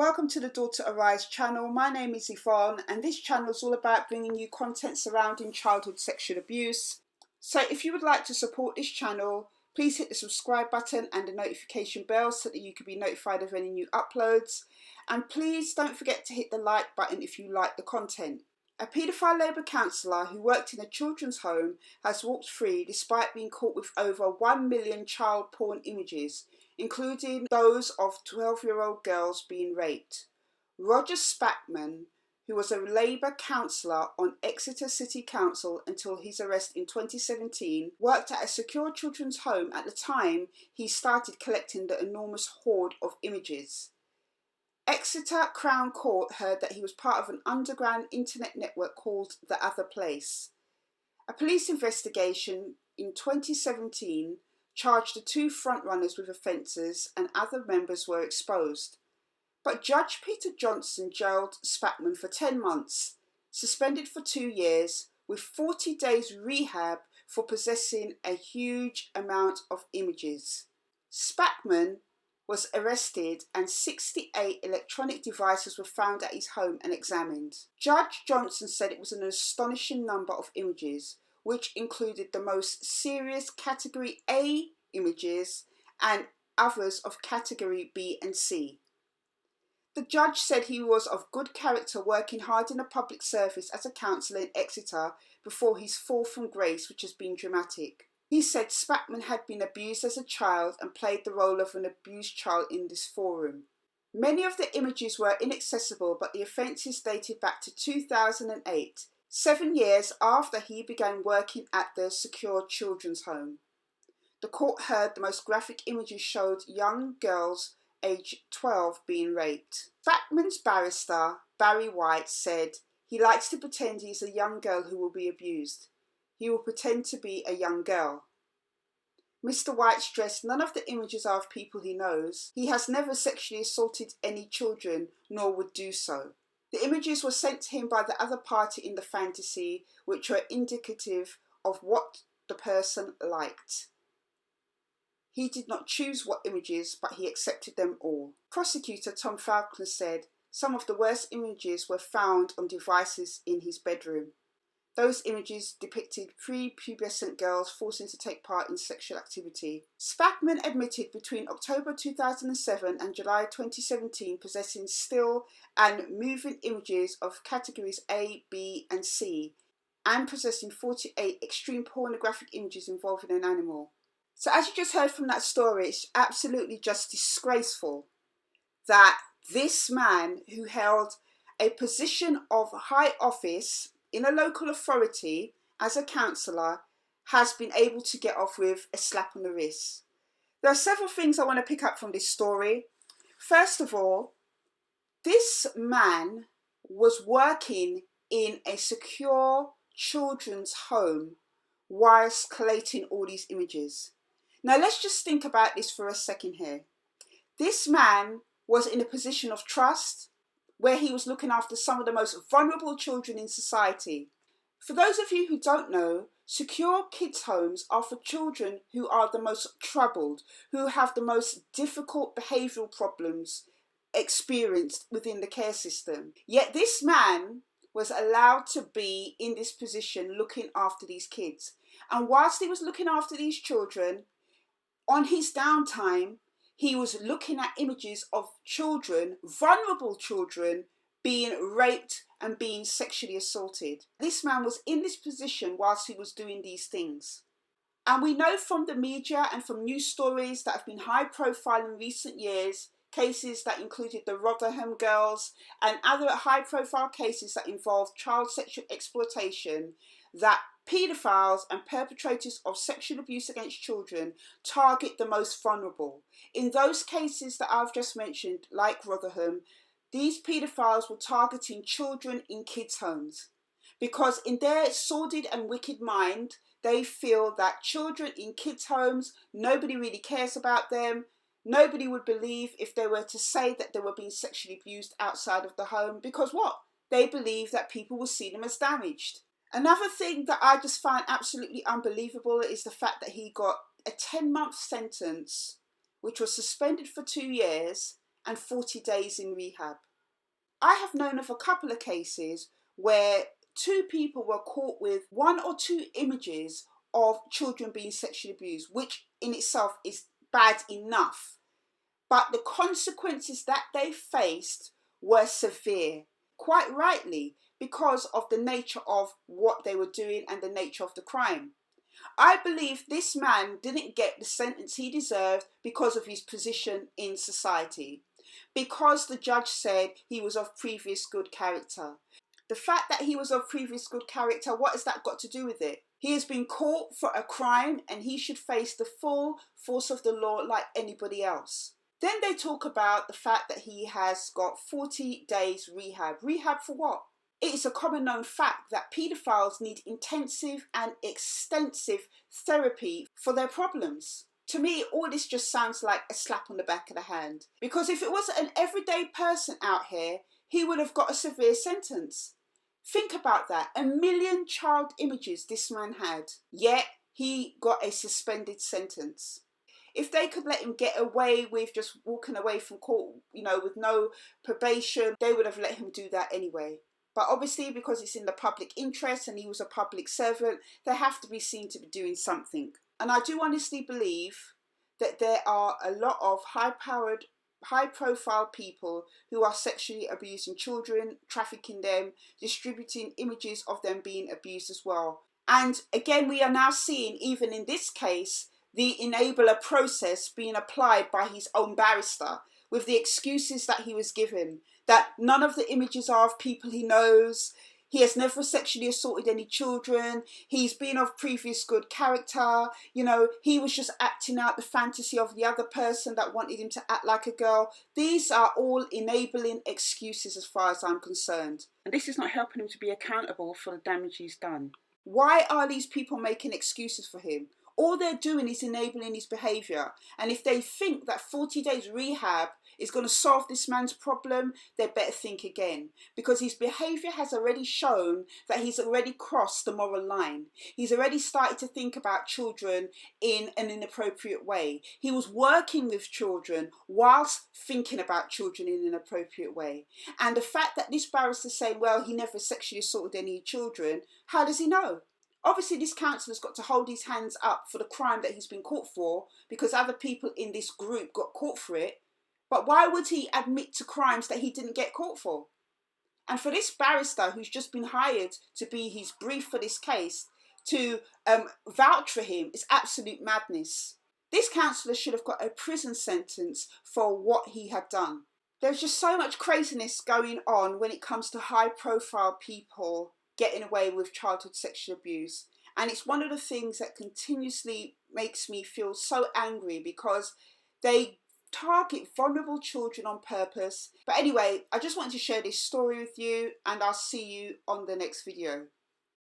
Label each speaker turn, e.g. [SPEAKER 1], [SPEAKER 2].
[SPEAKER 1] Welcome to the Daughter Arise channel. My name is Yvonne and this channel is all about bringing you content surrounding childhood sexual abuse. So if you would like to support this channel, please hit the subscribe button and the notification bell so that you can be notified of any new uploads. And please don't forget to hit the like button if you like the content. A paedophile Labour councillor who worked in a children's home has walked free despite being caught with over 1 million child porn images, including those of 12-year-old girls being raped. Roger Spackman, who was a Labour councillor on Exeter City Council until his arrest in 2017, worked at a secure children's home at the time he started collecting the enormous hoard of images. Exeter Crown Court heard that he was part of an underground internet network called The Other Place. A police investigation in 2017 charged the two frontrunners with offences and other members were exposed. But Judge Peter Johnson jailed Spackman for 10 months, suspended for 2 years, with 40 days rehab for possessing a huge amount of images. Spackman was arrested and 68 electronic devices were found at his home and examined. Judge Johnson said it was an astonishing number of images, which included the most serious Category A images and others of Category B and C. The judge said he was of good character, working hard in a public service as a councillor in Exeter before his fall from grace, which has been dramatic. He said Spackman had been abused as a child and played the role of an abused child in this forum. Many of the images were inaccessible, but the offences dated back to 2008, 7 years after he began working at the secure children's home. The court heard the most graphic images showed young girls aged 12 being raped. Spackman's barrister, Barry White, said he likes to pretend he is a young girl who will be abused. He will pretend to be a young girl. Mr. White stressed none of the images are of people he knows. He has never sexually assaulted any children, nor would do so. The images were sent to him by the other party in the fantasy, which were indicative of what the person liked. He did not choose what images, but he accepted them all. Prosecutor Tom Falconer said some of the worst images were found on devices in his bedroom. Those images depicted pre-pubescent girls forcing to take part in sexual activity. Spackman admitted between October 2007 and July 2017 possessing still and moving images of categories A, B and C, and possessing 48 extreme pornographic images involving an animal. So as you just heard from that story, it's absolutely just disgraceful that this man who held a position of high office in a local authority as a councillor has been able to get off with a slap on the wrist. There are several things I want to pick up from this story. First of all, this man was working in a secure children's home whilst collating all these images. Now let's just think about this for a second here. This man was in a position of trust where he was looking after some of the most vulnerable children in society. For those of you who don't know, secure kids' homes are for children who are the most troubled, who have the most difficult behavioural problems experienced within the care system. Yet this man was allowed to be in this position looking after these kids. And whilst he was looking after these children, on his downtime, he was looking at images of children, vulnerable children, being raped and being sexually assaulted. This man was in this position whilst he was doing these things. And we know from the media and from news stories that have been high profile in recent years, cases that included the Rotherham girls and other high profile cases that involved child sexual exploitation, that paedophiles and perpetrators of sexual abuse against children target the most vulnerable. In those cases that I've just mentioned, like Rotherham, these paedophiles were targeting children in kids' homes because in their sordid and wicked mind, they feel that children in kids' homes, nobody really cares about them. Nobody would believe if they were to say that they were being sexually abused outside of the home because what? They believe that people will see them as damaged. Another thing that I just find absolutely unbelievable is the fact that he got a 10-month sentence, which was suspended for 2 years, and 40 days in rehab. I have known of a couple of cases where 2 people were caught with 1 or 2 images of children being sexually abused, which in itself is bad enough. But the consequences that they faced were severe, quite rightly, because of the nature of what they were doing and the nature of the crime. I believe this man didn't get the sentence he deserved because of his position in society, because the judge said he was of previous good character. The fact that he was of previous good character, what has that got to do with it? He has been caught for a crime and he should face the full force of the law like anybody else. Then they talk about the fact that he has got 40 days rehab. Rehab for what? It is a common known fact that paedophiles need intensive and extensive therapy for their problems. To me, all this just sounds like a slap on the back of the hand. Because if it was an everyday person out here, he would have got a severe sentence. Think about that. 1 million child images this man had, yet he got a suspended sentence. If they could let him get away with just walking away from court, with no probation, they would have let him do that anyway. But obviously, because it's in the public interest and he was a public servant, they have to be seen to be doing something. And I do honestly believe that there are a lot of high-powered, high-profile people who are sexually abusing children, trafficking them, distributing images of them being abused as well. And again, we are now seeing, even in this case, the enabler process being applied by his own barrister, with the excuses that he was given, that none of the images are of people he knows, he has never sexually assaulted any children, he's been of previous good character, he was just acting out the fantasy of the other person that wanted him to act like a girl. These are all enabling excuses as far as I'm concerned. And this is not helping him to be accountable for the damage he's done. Why are these people making excuses for him? All they're doing is enabling his behaviour. And if they think that 40 days rehab is going to solve this man's problem, they better think again. Because his behaviour has already shown that he's already crossed the moral line. He's already started to think about children in an inappropriate way. He was working with children whilst thinking about children in an inappropriate way. And the fact that this barrister is saying, well, he never sexually assaulted any children, how does he know? Obviously, this councillor's got to hold his hands up for the crime that he's been caught for because other people in this group got caught for it. But why would he admit to crimes that he didn't get caught for? And for this barrister who's just been hired to be his brief for this case to vouch for him is absolute madness. This councillor should have got a prison sentence for what he had done. There's just so much craziness going on when it comes to high-profile people getting away with childhood sexual abuse, and it's one of the things that continuously makes me feel so angry because they target vulnerable children on purpose. But anyway, I just wanted to share this story with you, and I'll see you on the next video.